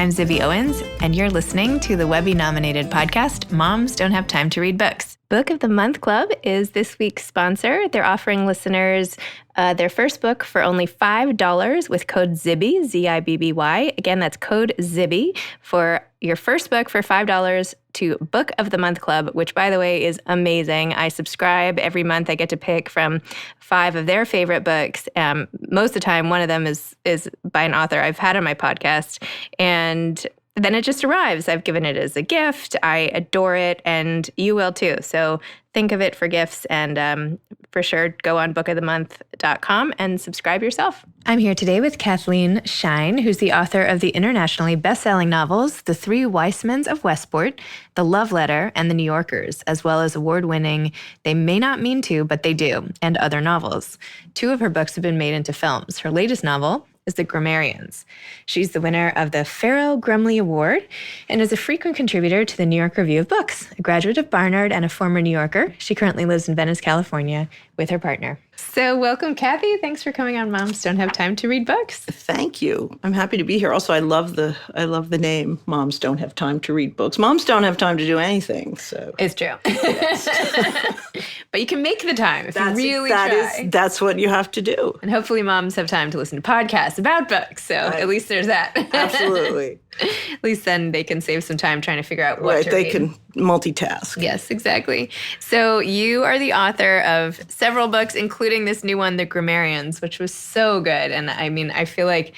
I'm Zibby Owens, and you're listening to the Webby-nominated podcast, Moms Don't Have Time to Read Books. Book of the Month Club is this week's sponsor. They're offering listeners their first book for only $5 with code ZIBBY, Z-I-B-B-Y. Again, that's code ZIBBY for your first book for $5 to Book of the Month Club, which, by the way, is amazing. I subscribe every month. I get to pick from 5 of their favorite books. Most of the time, one of them is by an author I've had on my podcast, and then it just arrives. I've given it as a gift. I adore it, and you will too. So think of it for gifts, and for sure, go on bookofthemonth.com and subscribe yourself. I'm here today with Cathleen Schine, who's the author of the internationally best-selling novels, The Three Weissmanns of Westport, The Love Letter, and The New Yorkers, as well as award-winning They May Not Mean To, But They Do, and other novels. 2 of her books have been made into films. Her latest novel is The Grammarians. She's the winner of the Farrell Grumley Award and is a frequent contributor to the New York Review of Books. A graduate of Barnard and a former New Yorker, she currently lives in Venice, California with her partner. So welcome, Cathy. Thanks for coming on Moms Don't Have Time to Read Books. Thank you. I'm happy to be here. Also, I love the name, Moms Don't Have Time to Read Books. Moms don't have time to do anything, so. It's true. Yes. But you can make the time if you really try. That's what you have to do. And hopefully moms have time to listen to podcasts about books, so at least there's that. Absolutely. At least then they can save some time trying to figure out what to read. Right, they can multitask. Yes, exactly. So you are the author of several books, including this new one, The Grammarians, which was so good. And I mean, I feel like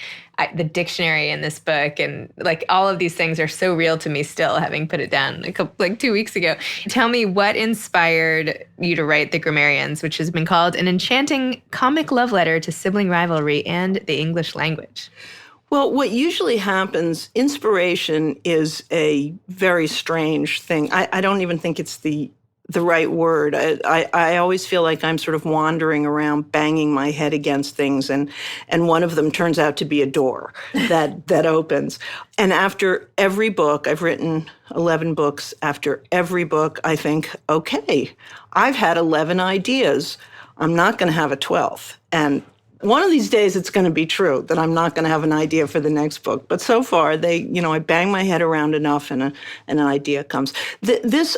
the dictionary in this book and like all of these things are so real to me still, having put it down like 2 weeks ago. Tell me what inspired you to write The Grammarians, which has been called an enchanting comic love letter to sibling rivalry and the English language. Well, what usually happens, inspiration is a very strange thing. I don't even think it's the right word. I always feel like I'm sort of wandering around, banging my head against things, and one of them turns out to be a door that opens. And after every book, I've written 11 books. After every book, I think, okay, I've had 11 ideas. I'm not going to have a 12th. And one of these days, it's going to be true that I'm not going to have an idea for the next book. But so far, I bang my head around enough and an idea comes.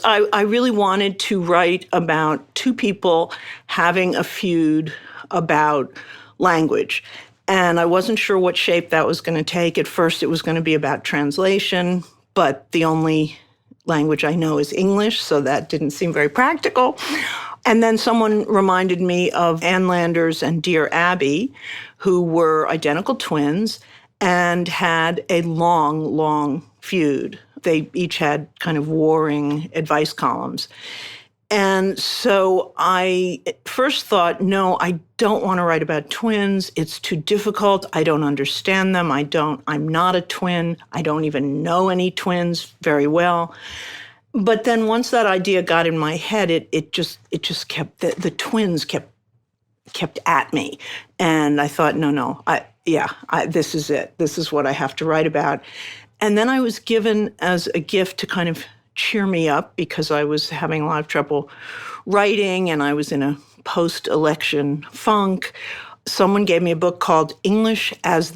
I really wanted to write about 2 people having a feud about language. And I wasn't sure what shape that was going to take. At first, it was going to be about translation, but the only language I know is English, so that didn't seem very practical. And then someone reminded me of Ann Landers and Dear Abby, who were identical twins and had a long, long feud. They each had kind of warring advice columns. And so I first thought, no, I don't want to write about twins. It's too difficult. I don't understand them. I'm not a twin. I don't even know any twins very well. But then once that idea got in my head, it just kept, the twins kept at me. And I thought, no, this is it. This is what I have to write about. And then I was given as a gift to kind of cheer me up because I was having a lot of trouble writing and I was in a post-election funk. Someone gave me a book called English as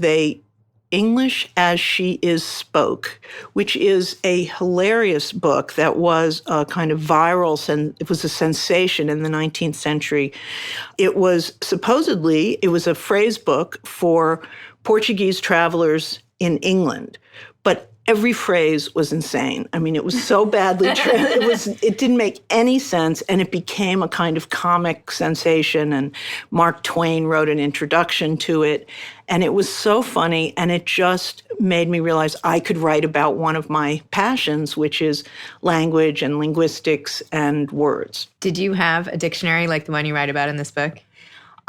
She Is Spoke, which is a hilarious book that was a kind of viral, it was a sensation in the 19th century. It was a phrase book for Portuguese travelers in England, but every phrase was insane. I mean, it was so badly it didn't make any sense, and it became a kind of comic sensation, and Mark Twain wrote an introduction to it, and it was so funny, and it just made me realize I could write about one of my passions, which is language and linguistics and words. Did you have a dictionary like the one you write about in this book?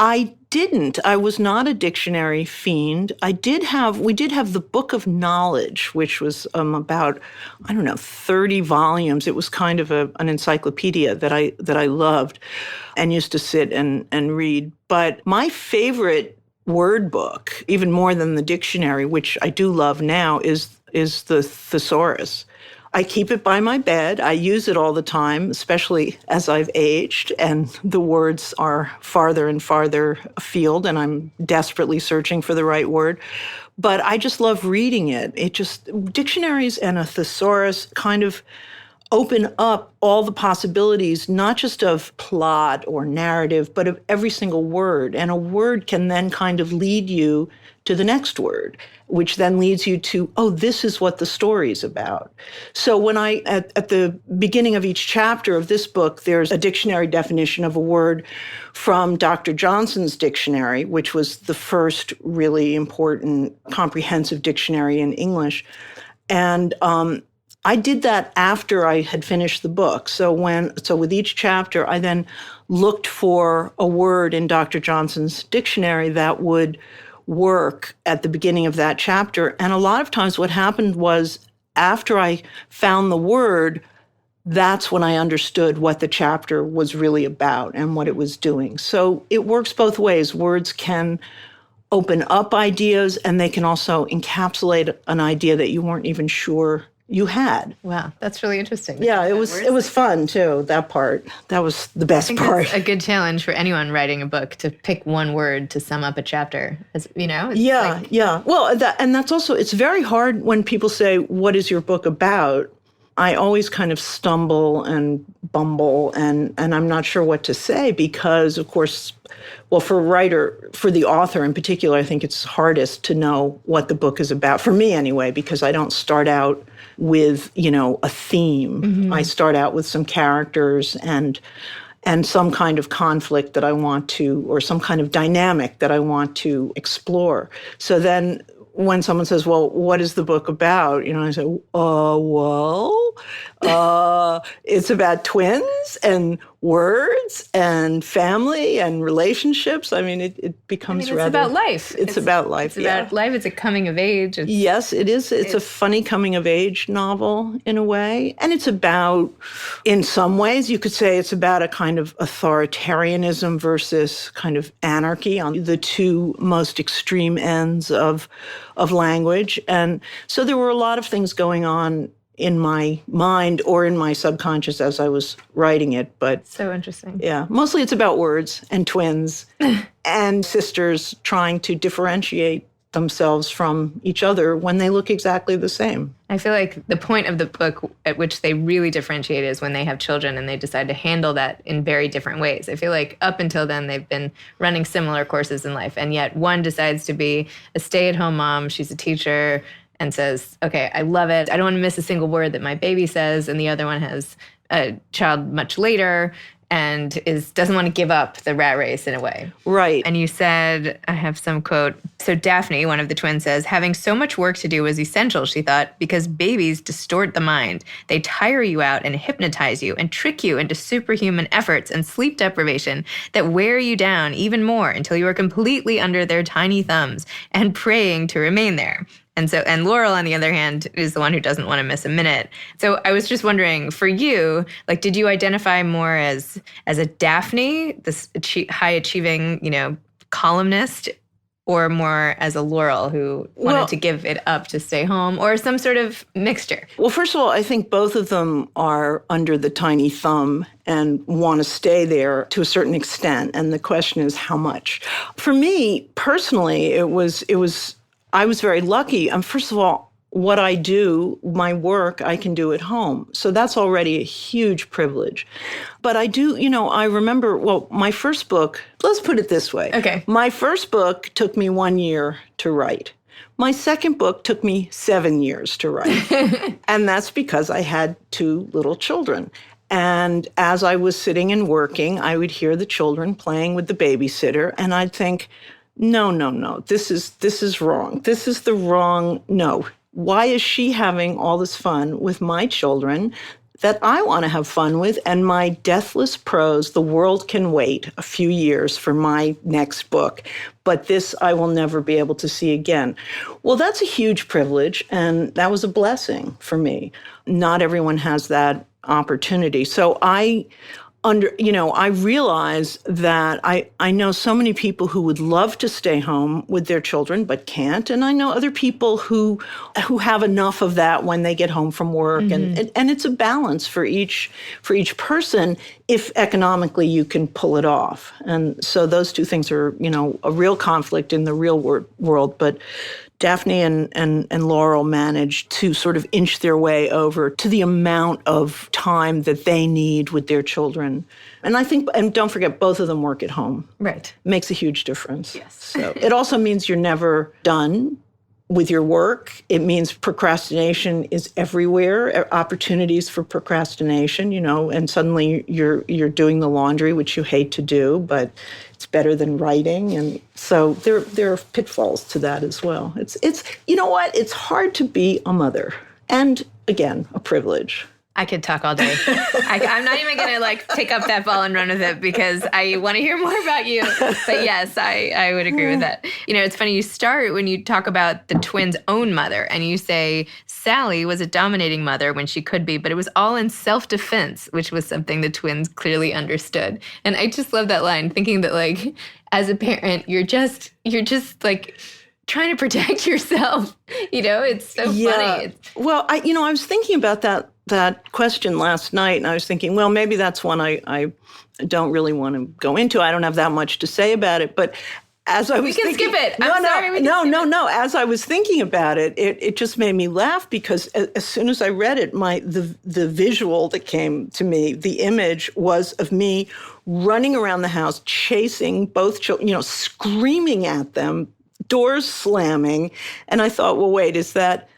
I didn't. I was not a dictionary fiend. We did have the Book of Knowledge, which was about, 30 volumes. It was kind of an encyclopedia that I loved and used to sit and read. But my favorite word book, even more than the dictionary, which I do love now, is the thesaurus. I keep it by my bed. I use it all the time, especially as I've aged, and the words are farther and farther afield, and I'm desperately searching for the right word. but I just love reading it. Dictionaries and a thesaurus kind of open up all the possibilities, not just of plot or narrative, but of every single word. And a word can then kind of lead you to the next word, which then leads you to, oh, this is what the story's about. So when at the beginning of each chapter of this book, there's a dictionary definition of a word from Dr. Johnson's dictionary, which was the first really important comprehensive dictionary in English. And I did that after I had finished the book. So with each chapter, I then looked for a word in Dr. Johnson's dictionary that would work at the beginning of that chapter. And a lot of times what happened was after I found the word, that's when I understood what the chapter was really about and what it was doing. So it works both ways. Words can open up ideas, and they can also encapsulate an idea that you weren't even sure you had. Wow, that's really interesting. Yeah, it was fun too, that part. That was the best part. That's a good challenge for anyone writing a book, to pick one word to sum up a chapter. Yeah. Well, that's also, it's very hard when people say, what is your book about? I always kind of stumble and bumble, and I'm not sure what to say because, of course, well, for the author in particular, I think it's hardest to know what the book is about, for me anyway, because I don't start out with, a theme. Mm-hmm. I start out with some characters and some kind of conflict that I want to, or some kind of dynamic that I want to explore. So then when someone says, well, what is the book about? I say, it's about twins and words and family and relationships. I mean, it becomes it's about life. It's about life. It's about life. It's a coming of age. Yes, it is. It's a funny coming of age novel in a way. And it's about, in some ways, you could say it's about a kind of authoritarianism versus kind of anarchy on the two most extreme ends of language. And so there were a lot of things going on in my mind or in my subconscious as I was writing it. But so interesting. Yeah, mostly it's about words and twins and sisters trying to differentiate themselves from each other when they look exactly the same. I feel like the point of the book at which they really differentiate is when they have children and they decide to handle that in very different ways. I feel like up until then they've been running similar courses in life, and yet one decides to be a stay-at-home mom, she's a teacher, and says, okay, I love it. I don't want to miss a single word that my baby says. And the other one has a child much later and doesn't want to give up the rat race in a way. Right. And you said, I have some quote. So Daphne, one of the twins, says, having so much work to do was essential, she thought, because babies distort the mind. They tire you out and hypnotize you and trick you into superhuman efforts and sleep deprivation that wear you down even more until you are completely under their tiny thumbs and praying to remain there. And Laurel, on the other hand, is the one who doesn't want to miss a minute. So I was just wondering, for you, did you identify more as a Daphne, this high-achieving, columnist, or more as a Laurel who wanted to give it up to stay home, or some sort of mixture? Well, first of all, I think both of them are under the tiny thumb and want to stay there to a certain extent. And the question is how much. For me, personally, I was very lucky. First of all, what I do, my work, I can do at home. So that's already a huge privilege. But I do, I remember, my first book, let's put it this way. Okay. My first book took me 1 year to write. My second book took me 7 years to write. And that's because I had 2 little children. And as I was sitting and working, I would hear the children playing with the babysitter, and I'd think, no, this is wrong. This is the wrong, no. Why is she having all this fun with my children that I want to have fun with? And my deathless prose, the world can wait a few years for my next book, but this I will never be able to see again. Well, that's a huge privilege, and that was a blessing for me. Not everyone has that opportunity. So I realize that I know so many people who would love to stay home with their children but can't, and I know other people who have enough of that when they get home from work, mm-hmm. and it's a balance for each person if economically you can pull it off. And so those two things are a real conflict in the real world, but Daphne and Laurel manage to sort of inch their way over to the amount of time that they need with their children. And I think, and don't forget, both of them work at home. Right. Makes a huge difference. Yes. So it also means you're never done with your work. It means procrastination is everywhere, opportunities for procrastination, and suddenly you're doing the laundry, which you hate to do, but it's better than writing. And so there are pitfalls to that as well. It's you know what? It's hard to be a mother. And again, a privilege. I could talk all day. I'm not even going to take up that ball and run with it because I want to hear more about you. But yes, I would agree with that. It's funny, you start when you talk about the twins' own mother and you say Sally was a dominating mother when she could be, but it was all in self-defense, which was something the twins clearly understood. And I just love that line, thinking that as a parent, you're just trying to protect yourself. It's so funny. Well, I was thinking about that question last night, and I was thinking, well, maybe that's one I don't really want to go into. I don't have that much to say about it. But as I was thinking, skip it. I'm sorry. No. As I was thinking about it, it just made me laugh because as soon as I read it, the visual that came to me, the image was of me running around the house, chasing both children, screaming at them, doors slamming. And I thought, well, wait, is that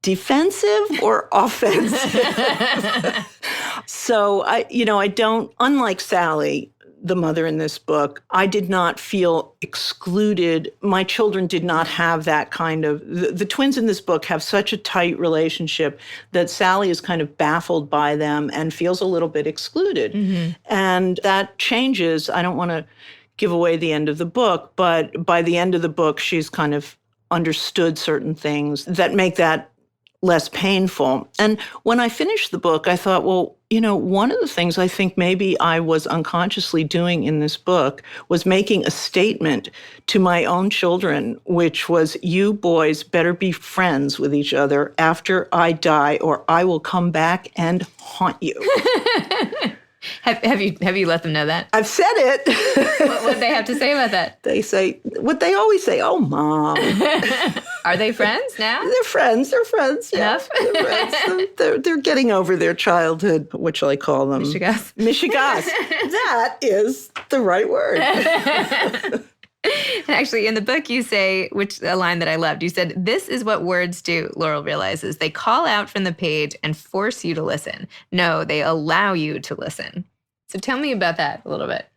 defensive or offensive? So I don't, unlike Sally, the mother in this book, I did not feel excluded. My children did not have that kind of, the twins in this book have such a tight relationship that Sally is kind of baffled by them and feels a little bit excluded. Mm-hmm. And that changes. I don't want to give away the end of the book, but by the end of the book, she's kind of understood certain things that make that less painful. And when I finished the book, I thought, well, one of the things I think maybe I was unconsciously doing in this book was making a statement to my own children, which was, you boys better be friends with each other after I die, or I will come back and haunt you. Have you let them know that? I've said it. What do they have to say about that? They say what they always say, oh, Mom. Are they friends now? They're friends. Enough? Yeah, they're friends. They're getting over their childhood, what shall I call them? Mishigas. That is the right word. Actually, in the book, you say, a line that I loved, you said, this is what words do, Laurel realizes. They call out from the page and force you to listen. No, they allow you to listen. So tell me about that a little bit.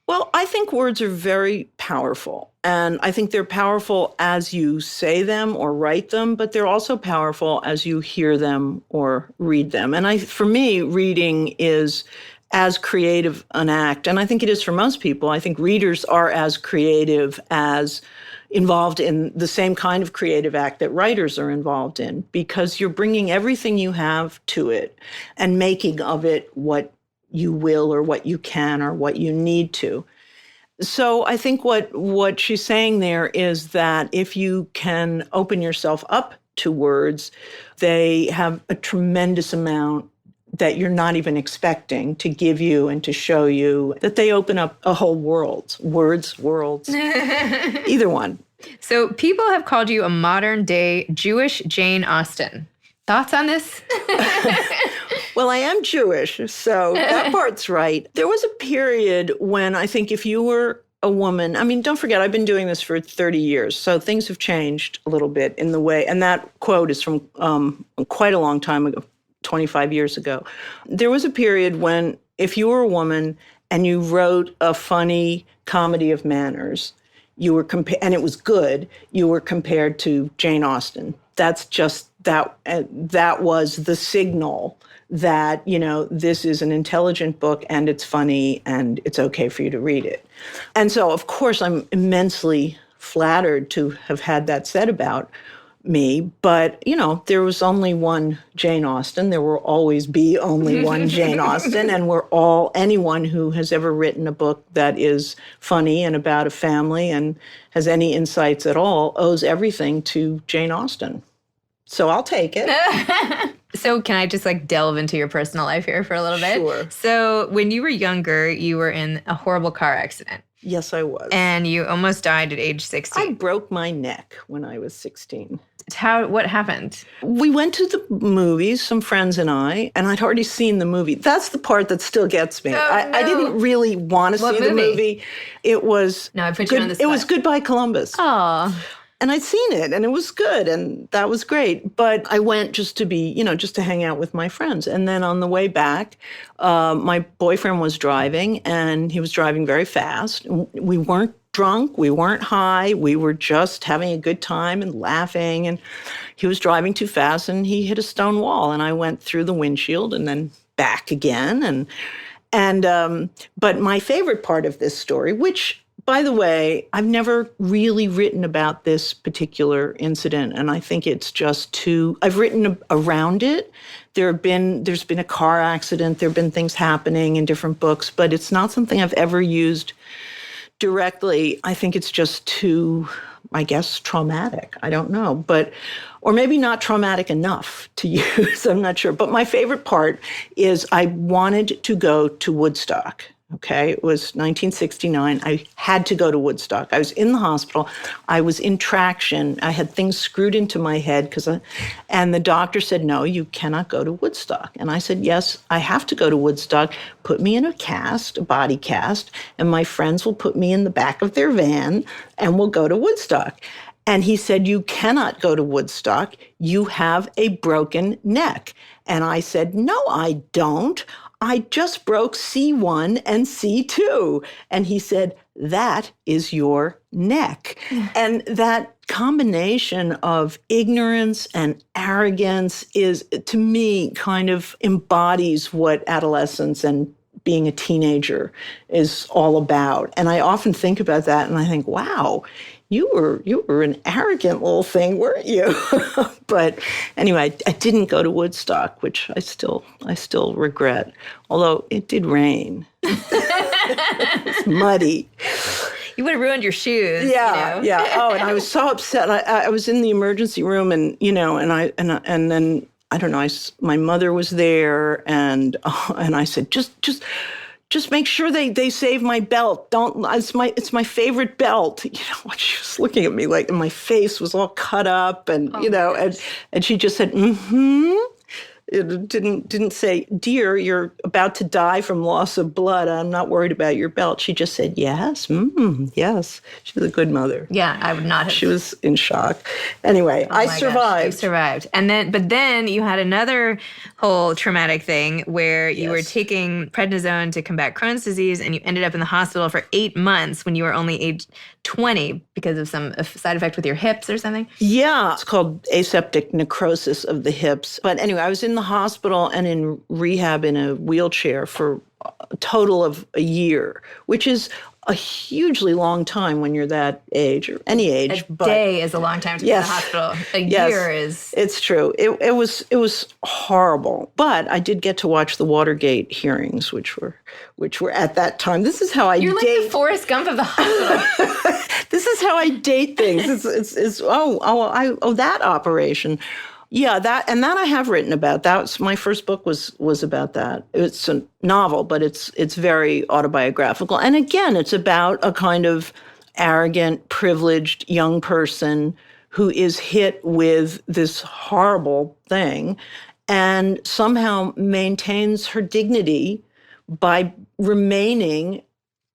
Well, I think words are very powerful. And I think they're powerful as you say them or write them, but they're also powerful as you hear them or read them. And for me, reading is as creative an act, and I think it is for most people. I think readers are as creative, as involved in the same kind of creative act that writers are involved in, because you're bringing everything you have to it and making of it what you will or what you can or what you need to. So I think what she's saying there is that if you can open yourself up to words, they have a tremendous amount that you're not even expecting to give you and to show you, that they open up a whole world. Words, worlds, either one. So people have called you a modern-day Jewish Jane Austen. Thoughts on this? Well, I am Jewish, so that part's right. There was a period when I think if you were a woman, I mean, don't forget, I've been doing this for 30 years, so things have changed a little bit in the way, and that quote is from quite a long time ago, 25 years ago. There was a period when if you were a woman and you wrote a funny comedy of manners, you were and it was good, you were compared to Jane Austen. That's just that was the signal that, this is an intelligent book and it's funny and it's okay for you to read it. And so, of course, I'm immensely flattered to have had that said about me, but, there was only one Jane Austen. There will always be only one Jane Austen, and anyone who has ever written a book that is funny and about a family and has any insights at all owes everything to Jane Austen. So I'll take it. So can I just delve into your personal life here for a little bit? Sure. So when you were younger, you were in a horrible car accident. Yes, I was. And you almost died at age 16. I broke my neck when I was 16. What happened? We went to the movies, some friends and I'd already seen the movie. That's the part that still gets me. I didn't really want to see the movie. It was No, I put you on the spot. It was Goodbye Columbus. Oh. And I'd seen it, and it was good, and that was great. But I went just to hang out with my friends. And then on the way back, my boyfriend was driving, and he was driving very fast. We weren't drunk, we weren't high, we were just having a good time and laughing. And he was driving too fast, and he hit a stone wall, and I went through the windshield and then back again. But my favorite part of this story, which, by the way, I've never really written about this particular incident, and I think it's just I've written around it. There's been a car accident, there have been things happening in different books, but it's not something I've ever used directly. I think it's just too, I guess, traumatic. I don't know, or maybe not traumatic enough to use. I'm not sure. But my favorite part is I wanted to go to Woodstock. Okay, it was 1969. I had to go to Woodstock. I was in the hospital. I was in traction. I had things screwed into my head and the doctor said, "No, you cannot go to Woodstock." And I said, "Yes, I have to go to Woodstock. Put me in a body cast, and my friends will put me in the back of their van, and we'll go to Woodstock." And he said, "You cannot go to Woodstock. You have a broken neck." And I said, "No, I don't. I just broke C1 and C2. And he said, "That is your neck." And that combination of ignorance and arrogance is, to me, kind of embodies what adolescence and being a teenager is all about. And I often think about that and I think, wow, you were an arrogant little thing, weren't you? But anyway, I didn't go to Woodstock, which I still regret. Although it did rain. It's muddy. You would have ruined your shoes. Yeah, yeah. Oh, and I was so upset. I was in the emergency room, and then I don't know. My mother was there, and I said, just make sure they save my belt. It's my favorite belt. She was looking at me like, and my face was all cut up, and and she just said, "Mm-hmm." It didn't say, "Dear, you're about to die from loss of blood. I'm not worried about your belt." She just said, "Yes, yes." She was a good mother. Yeah, I would not have. She was in shock. Anyway, I survived. Gosh, you survived. But then you had another whole traumatic thing where you were taking prednisone to combat Crohn's disease, and you ended up in the hospital for 8 months when you were only age 20 because of some side effect with your hips or something? Yeah, it's called aseptic necrosis of the hips. But anyway, I was in the hospital and in rehab in a wheelchair for a total of a year, which is a hugely long time when you're that age or any age. A day is a long time to be in the hospital. A year is. It's true. It was horrible. But I did get to watch the Watergate hearings, which were at that time. This is how I You're like the Forrest Gump of the hospital. This is how I date things. It's that operation. Yeah, that I have written about. That's my first book was about that. It's a novel, but it's very autobiographical. And again, it's about a kind of arrogant, privileged young person who is hit with this horrible thing and somehow maintains her dignity by remaining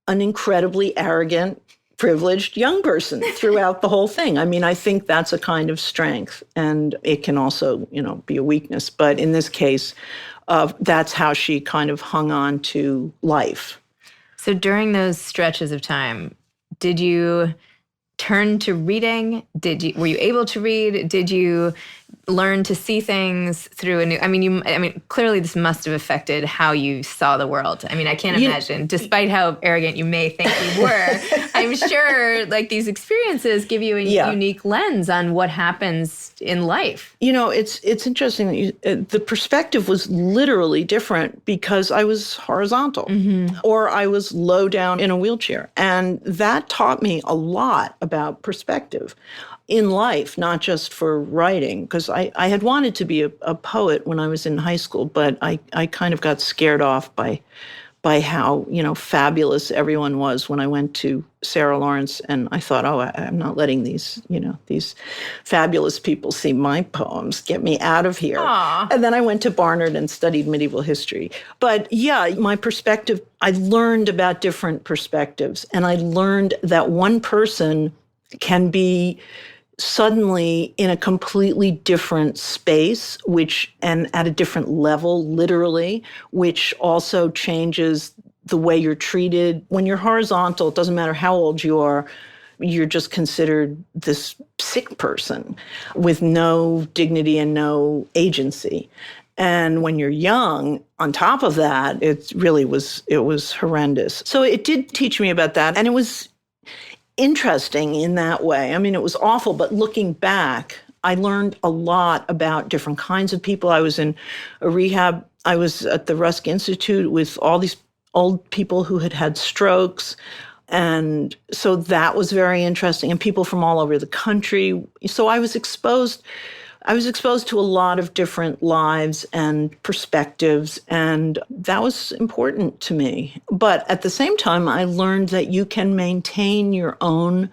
an incredibly arrogant, privileged young person throughout the whole thing. I mean, I think that's a kind of strength, and it can also, be a weakness. But in this case, that's how she kind of hung on to life. So during those stretches of time, did you turn to reading? Were you able to read? Did you learn to see things through a new? Clearly this must have affected how you saw the world. I mean, I can't imagine, despite how arrogant you may think you were, I'm sure like these experiences give you a unique lens on what happens in life. It's interesting that the perspective was literally different because I was horizontal or I was low down in a wheelchair. And that taught me a lot about perspective in life, not just for writing, because I had wanted to be a poet when I was in high school, but I kind of got scared off by by how, fabulous everyone was when I went to Sarah Lawrence. And I thought, I'm not letting these fabulous people see my poems. Get me out of here. Aww. And then I went to Barnard and studied medieval history. But yeah, my perspective, I learned about different perspectives. And I learned that one person can be suddenly in a completely different space, and at a different level, literally, which also changes the way you're treated. When you're horizontal, it doesn't matter how old you are, you're just considered this sick person with no dignity and no agency. And when you're young, on top of that, it was horrendous. So it did teach me about that. And it was interesting in that way. I mean, it was awful, but looking back, I learned a lot about different kinds of people. I was in a rehab. I was at the Rusk Institute with all these old people who had had strokes. And so that was very interesting, and people from all over the country. So I was exposed to a lot of different lives and perspectives, and that was important to me. But at the same time, I learned that you can maintain your own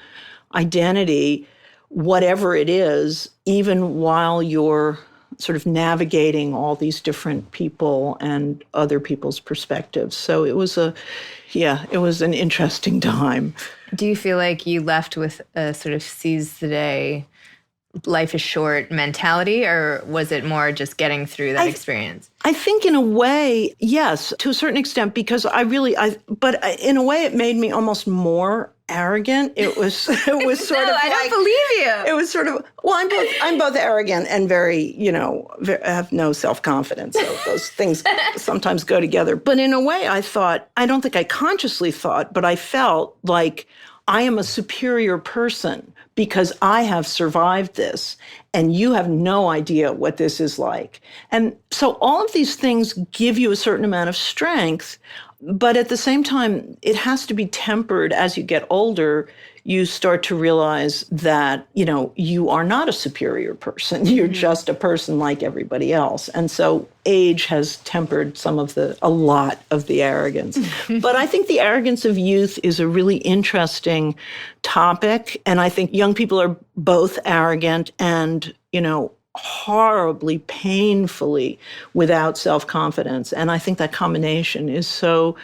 identity, whatever it is, even while you're sort of navigating all these different people and other people's perspectives. So it was an interesting time. Do you feel like you left with a sort of seize the day, life is short mentality, or was it more just getting through that experience? I think in a way, yes, to a certain extent, because but in a way it made me almost more arrogant. It was sort of I don't believe you. It was sort of, well, I'm both arrogant and very, I have no self-confidence. So those things sometimes go together. But in a way I don't think I consciously thought, but I felt like I am a superior person because I have survived this, and you have no idea what this is like. And so all of these things give you a certain amount of strength, but at the same time, it has to be tempered. As you get older, you start to realize that, you are not a superior person. You're just a person like everybody else. And so age has tempered a lot of the arrogance. But I think the arrogance of youth is a really interesting topic. And I think young people are both arrogant and, horribly, painfully without self-confidence. And I think that combination is so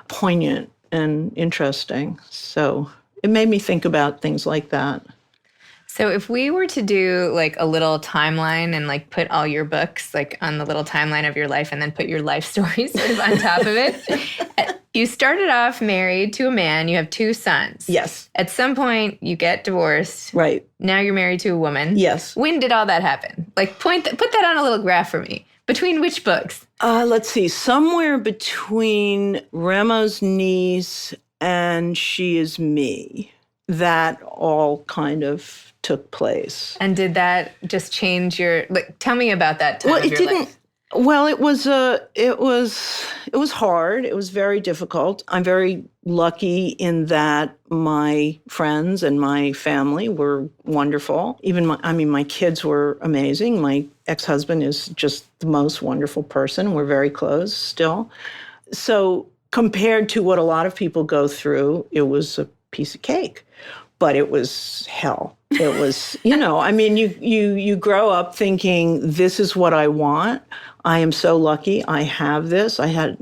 poignant and interesting. So it made me think about things like that. So if we were to do like a little timeline and like put all your books like on the little timeline of your life and then put your life stories sort of on top of it, you started off married to a man. You have 2 sons. Yes. At some point, you get divorced. Right. Now you're married to a woman. Yes. When did all that happen? Like put that on a little graph for me. Between which books? Let's see. Somewhere between Remo's niece and She Is Me. That all kind of took place. And did that just change your, tell me about that time of your life. Well, it was hard. It was very difficult. I'm very lucky in that my friends and my family were wonderful. Even my kids were amazing. My ex-husband is just the most wonderful person. We're very close still. So compared to what a lot of people go through, it was a piece of cake. But it was hell. It was, you grow up thinking, this is what I want. I am so lucky. I have this. I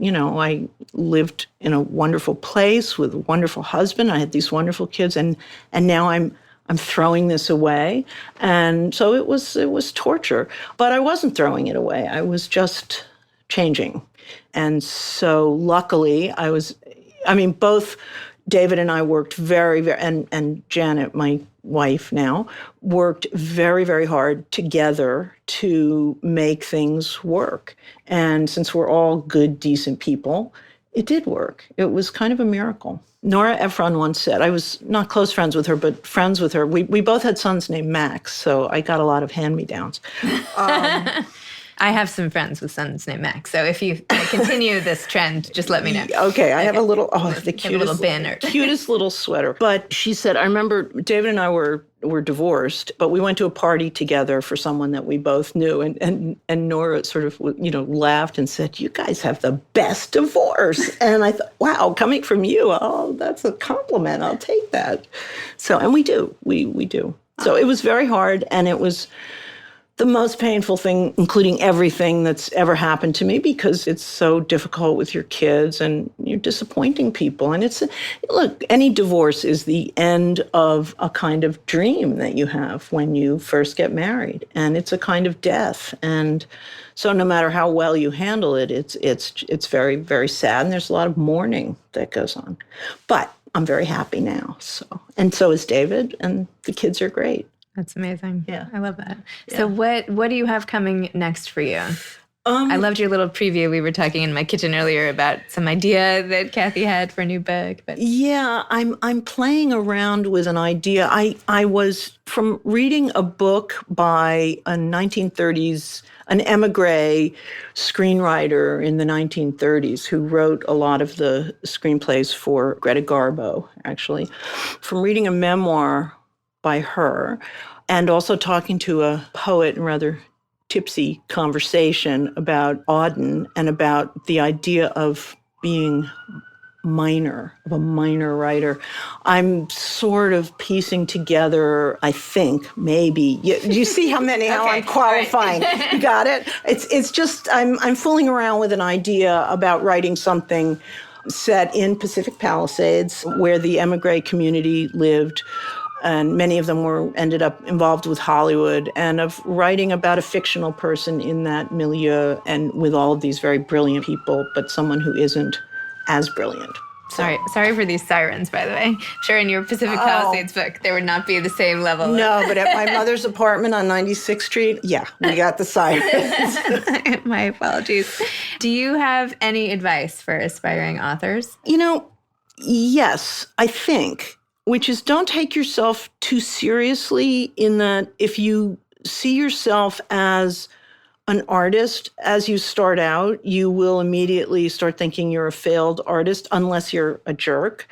lived in a wonderful place with a wonderful husband. I had these wonderful kids, and now I'm throwing this away. And so it was torture. But I wasn't throwing it away. I was just changing. And so luckily both David and I worked very, very, and Janet, my wife now, worked very, very hard together to make things work. And since we're all good, decent people, it did work. It was kind of a miracle. Nora Ephron once said, I was not close friends with her, but friends with her. We both had sons named Max, so I got a lot of hand-me-downs. I have some friends with sons named Max, so if you continue this trend, just let me know. Okay, I have a little, the cutest, little bin cutest little sweater. But she said, I remember David and I were were divorced, but we went to a party together for someone that we both knew. And Nora sort of, laughed and said, "You guys have the best divorce." And I thought, wow, coming from you, oh, that's a compliment. I'll take that. So, and we do. We do. So it was very hard, and it was the most painful thing, including everything that's ever happened to me, because it's so difficult with your kids and you're disappointing people. And look, any divorce is the end of a kind of dream that you have when you first get married. And it's a kind of death. And so no matter how well you handle it, it's very, very sad. And there's a lot of mourning that goes on. But I'm very happy now. And so is David, and the kids are great. That's amazing. Yeah. I love that. Yeah. So what do you have coming next for you? I loved your little preview. We were talking in my kitchen earlier about some idea that Cathy had for a new book. But yeah, I'm playing around with an idea. I was from reading a book by a 1930s, an emigre screenwriter in the 1930s who wrote a lot of the screenplays for Greta Garbo, actually. From reading a memoir by her, and also talking to a poet in rather tipsy conversation about Auden and about the idea of being of a minor writer. I'm sort of piecing together, I think, maybe. You see how I'm qualifying. Right. You got it? It's just, I'm fooling around with an idea about writing something set in Pacific Palisades, where the emigre community lived. And many of them ended up involved with Hollywood, and of writing about a fictional person in that milieu and with all of these very brilliant people, but someone who isn't as brilliant. Sorry for these sirens, by the way. I'm sure in your Pacific Palisades book, there would not be the same level. No, but at my mother's apartment on 96th Street, yeah, we got the sirens. My apologies. Do you have any advice for aspiring authors? Yes, I think. Which is, don't take yourself too seriously, in that if you see yourself as an artist, as you start out, you will immediately start thinking you're a failed artist, unless you're a jerk.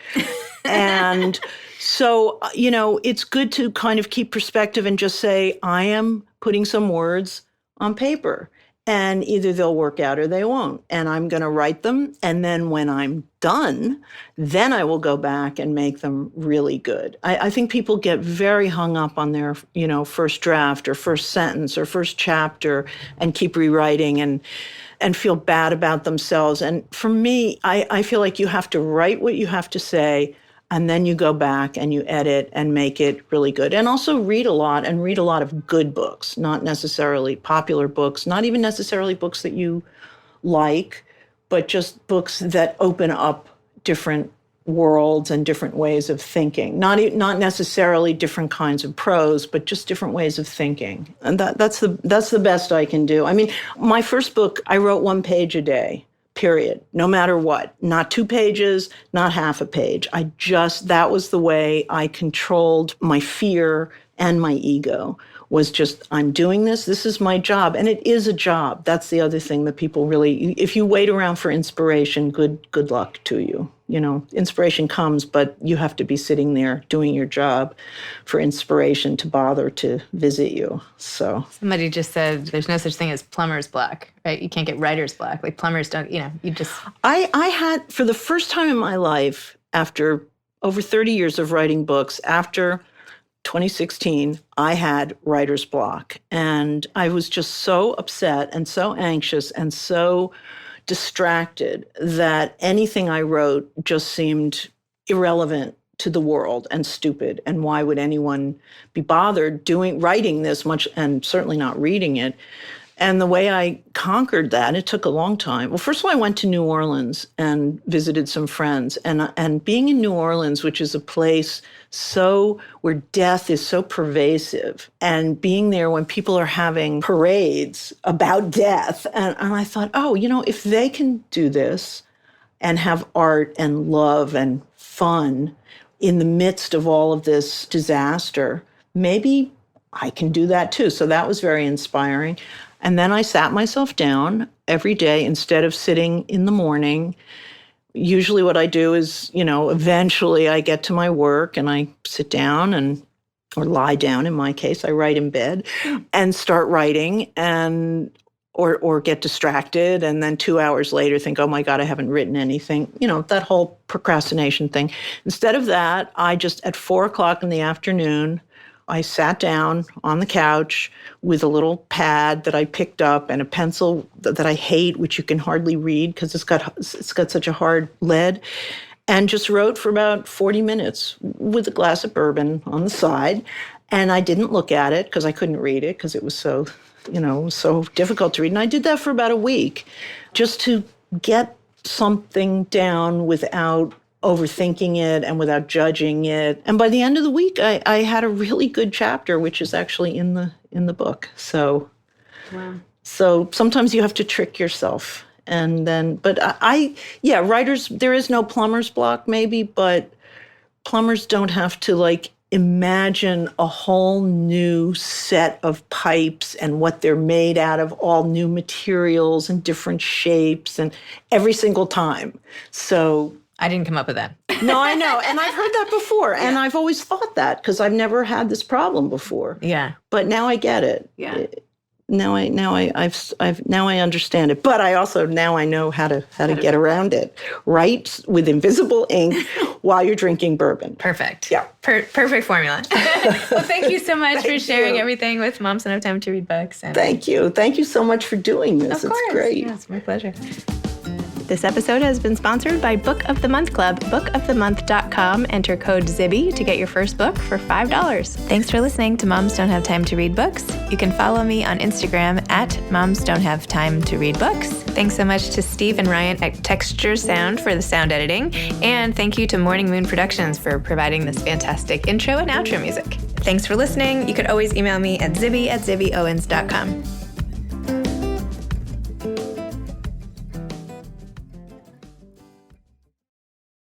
And so, it's good to kind of keep perspective and just say, I am putting some words on paper. And either they'll work out or they won't. And I'm going to write them. And then when I'm done, then I will go back and make them really good. I think people get very hung up on their, first draft or first sentence or first chapter and keep rewriting and feel bad about themselves. And for me, I feel like you have to write what you have to say, and then you go back and you edit and make it really good. And also read a lot of good books, not necessarily popular books, not even necessarily books that you like, but just books that open up different worlds and different ways of thinking. Not necessarily different kinds of prose, but just different ways of thinking. And that's the best I can do. I mean, my first book, I wrote 1 page a day. Period. No matter what. Not 2 pages, not half a page. That was the way I controlled my fear and my ego, was just, I'm doing this. This is my job. And it is a job. That's the other thing that people really, if you wait around for inspiration, good luck to you. Inspiration comes, but you have to be sitting there doing your job for inspiration to bother to visit you. So somebody just said there's no such thing as plumber's block, right? You can't get writer's block. Like plumbers don't, you just. I had, for the first time in my life, after over 30 years of writing books, after 2016, I had writer's block. And I was just so upset and so anxious and so distracted that anything I wrote just seemed irrelevant to the world and stupid. And why would anyone be bothered writing this much, and certainly not reading it? And the way I conquered that, it took a long time. Well, first of all, I went to New Orleans and visited some friends. And being in New Orleans, which is a place where death is so pervasive, and being there when people are having parades about death, and I thought, if they can do this and have art and love and fun in the midst of all of this disaster, maybe I can do that too. So that was very inspiring. And then I sat myself down every day instead of sitting in the morning. Usually what I do is, eventually I get to my work and I sit down and or lie down in my case. I write in bed and start writing or get distracted and then 2 hours later think, oh my God, I haven't written anything. That whole procrastination thing. Instead of that, I just at 4:00 in the afternoon, I sat down on the couch with a little pad that I picked up and a pencil that I hate, which you can hardly read because it's got such a hard lead, and just wrote for about 40 minutes with a glass of bourbon on the side. And I didn't look at it because I couldn't read it because it was so difficult to read. And I did that for about a week just to get something down without overthinking it and without judging it. And by the end of the week, I had a really good chapter, which is actually in the book. So, wow. So sometimes you have to trick yourself. And then, but writers, there is no plumber's block maybe, but plumbers don't have to imagine a whole new set of pipes and what they're made out of, all new materials and different shapes and every single time. So I didn't come up with that. No, I know. And I've heard that before. Yeah. And I've always thought that because I've never had this problem before. Yeah. But now I get it. Yeah. Now I understand it. But I also now I know how to get around it. Write with invisible ink while you're drinking bourbon. Perfect. Yeah. Perfect formula. Well, thank you so much for sharing everything with Moms Don't Have Time to Read Books. Thank you. Thank you so much for doing this. Of course. It's great. Yeah, it's my pleasure. This episode has been sponsored by Book of the Month Club. bookofthemonth.com. Enter code ZIBBY to get your first book for $5. Thanks for listening to Moms Don't Have Time to Read Books. You can follow me on Instagram at Moms Don't Have Time to Read Books. Thanks so much to Steve and Ryan at Texture Sound for the sound editing. And thank you to Morning Moon Productions for providing this fantastic intro and outro music. Thanks for listening. You could always email me at zibby@zibbyowens.com.